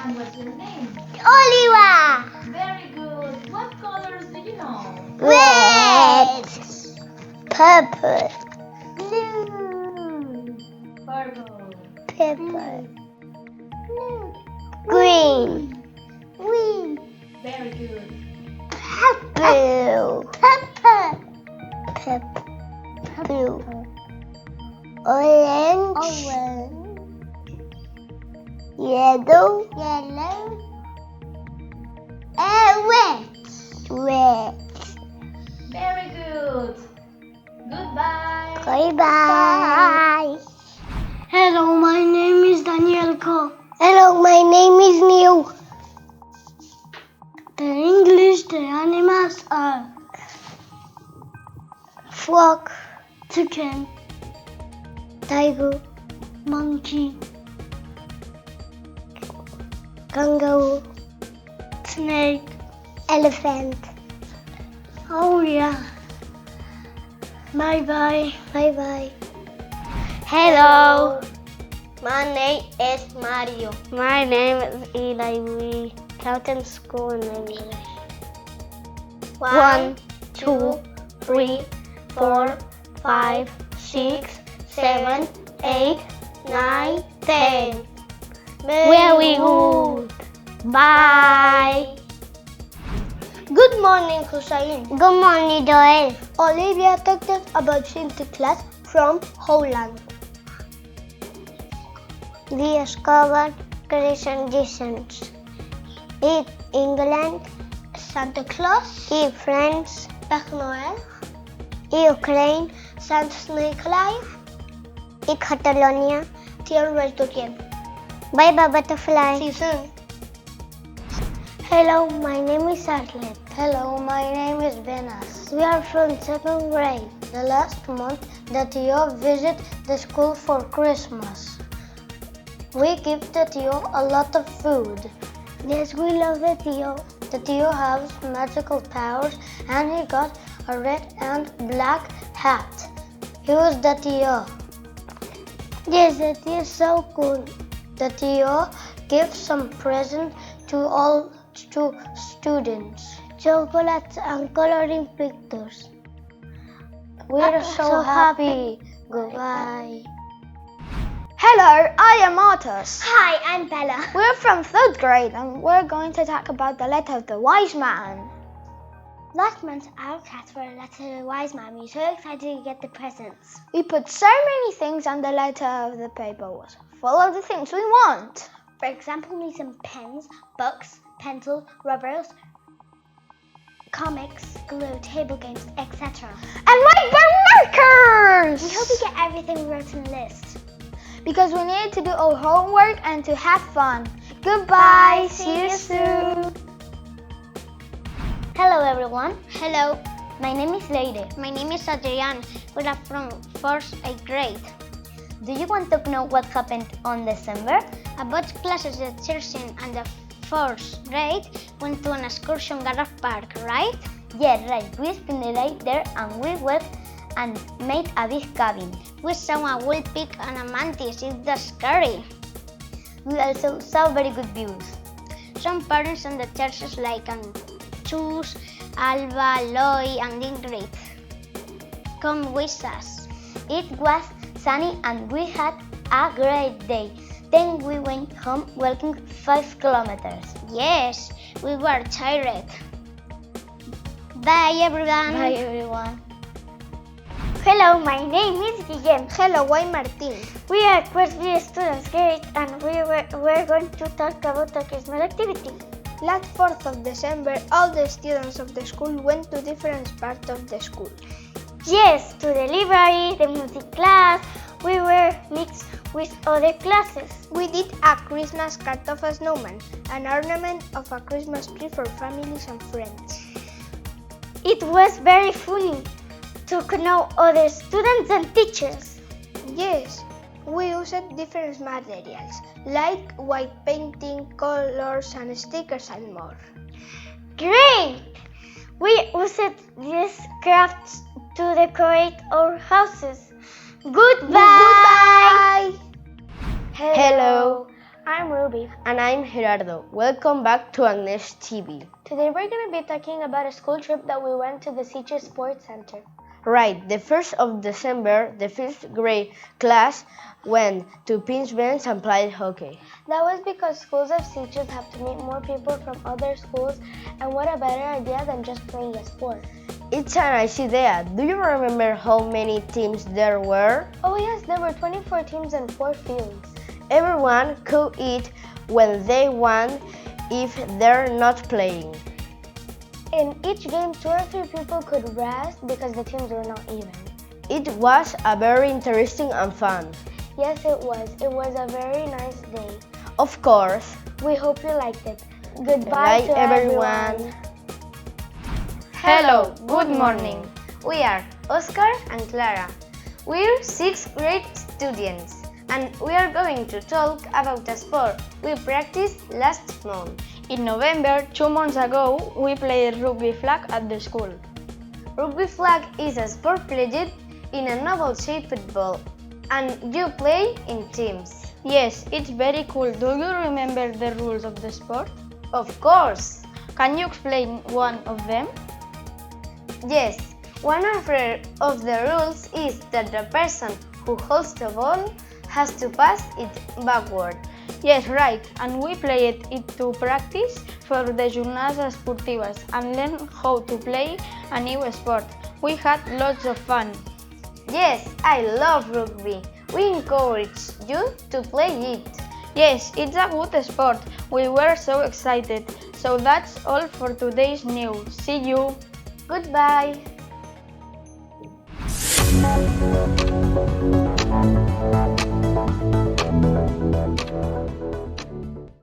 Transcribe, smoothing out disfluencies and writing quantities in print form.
And what's your name? Oliva. Very good. What colors do you know? Red. Purple. Blue. Purple. Purple. Green. Green. Very good. Purple. Purple. Purple. Blue. Orange. Orange. Yellow. Yellow. Red. Red. Very good. Goodbye. Bye-bye. Hello, my name is Danielko. Hello, my name is Neil. The English, the animals are Frog. chicken, Tiger. monkey, Kangaroo. snake. Elephant. Oh yeah. Bye-bye. Bye-bye. Hello. My name is Mario. My name is Eli. We count in school in English. 1, 2, 3, 4, 5, 6, 7, 8, 9, 10. Very good. Bye. Good morning, Hussein. Good morning, Joel. Olivia talked us about Sinterklaas from Holland. We discovered Christian Jesus. In England, Santa Claus. In France, Père Noël. In Ukraine, Saint Nikolai. In Catalonia, Tien Restoquien. Bye bye, butterfly. See you soon. Hello, my name is Arlet. Hello, my name is Venus. We are from 2nd grade. The last month, the Tio visit the school for Christmas. We give the Tio a lot of food. Yes, we love the Tio. The Tio has magical powers and he got a red and black hat. He was the Tio. Yes, the Tio is so cool. The Tio gives some present to all students. Chocolates and coloring pictures. We're so happy. Goodbye. Hello, I am Artus. Hi, I'm Bella. We're from 3rd grade and we're going to talk about the letter of the wise man. Last month, our class were a letter to the wise man. We were so excited to get the presents. We put so many things on the letter of the paper was full of the things we want. For example, we need some pens, books, pencils, rubbers, comics, glue, table games, etc. And whiteboard markers! We hope you get everything we wrote in the list. Because we need to do our homework and to have fun. Goodbye, see you soon. Hello everyone. Hello. My name is Leire. My name is Adrian. We are from 1st grade. Do you want to know what happened on December? About classes that Kirsten and the 4th grade went to an excursion Garraf Park, right? Yeah, right. We spent the night there and we went and made a big cabin. We saw a wool pig and a mantis. It was scary. We also saw very good views. Some parents in the churches like Chus, Alba, Loy and Ingrid come with us. It was sunny and we had a great day. Then we went home walking 5 kilometers. Yes, we were tired. Bye everyone. Bye everyone. Hello, my name is Guillem. Hello, I'm Martin. We are first grade students grade and we're going to talk about the Christmas activity. Last 4th of December, all the students of the school went to different parts of the school. Yes, to the library, the music class. We were mixed with other classes. We did a Christmas card of a snowman, an ornament of a Christmas tree for families and friends. It was very funny to know other students and teachers. Yes, we used different materials, like white painting, colors and stickers and more. Great! We used these crafts to decorate our houses. Goodbye! Hello. I'm Ruby. And I'm Gerardo. Welcome back to Agnès TV. Today we're going to be talking about a school trip that we went to the Sitges Sports Center. Right, the 1st of December, the 5th grade class went to Pins Bench and played hockey. That was because schools of Sitges have to meet more people from other schools, and what a better idea than just playing a sport. It's a nice idea. Do you remember how many teams there were? Oh yes, there were 24 teams and 4 fields. Everyone could eat when they want if they're not playing. In each game, 2 or 3 people could rest because the teams were not even. It was a very interesting and fun. Yes, it was. It was a very nice day. Of course. We hope you liked it. Goodbye to everyone. Hello, good morning. We are Oscar and Clara. We're 6th grade students and we are going to talk about a sport we practiced last month. In November, 2 months ago, we played rugby flag at the school. Rugby flag is a sport played in an oval-shaped ball and you play in teams. Yes, it's very cool. Do you remember the rules of the sport? Of course. Can you explain one of them? Yes, one of the rules is that the person who holds the ball has to pass it backward. Yes, right. And we played it to practice for the jornadas esportives and learn how to play a new sport. We had lots of fun. Yes, I love rugby. We encourage you to play it. Yes, it's a good sport. We were so excited. So that's all for today's news. See you. Goodbye.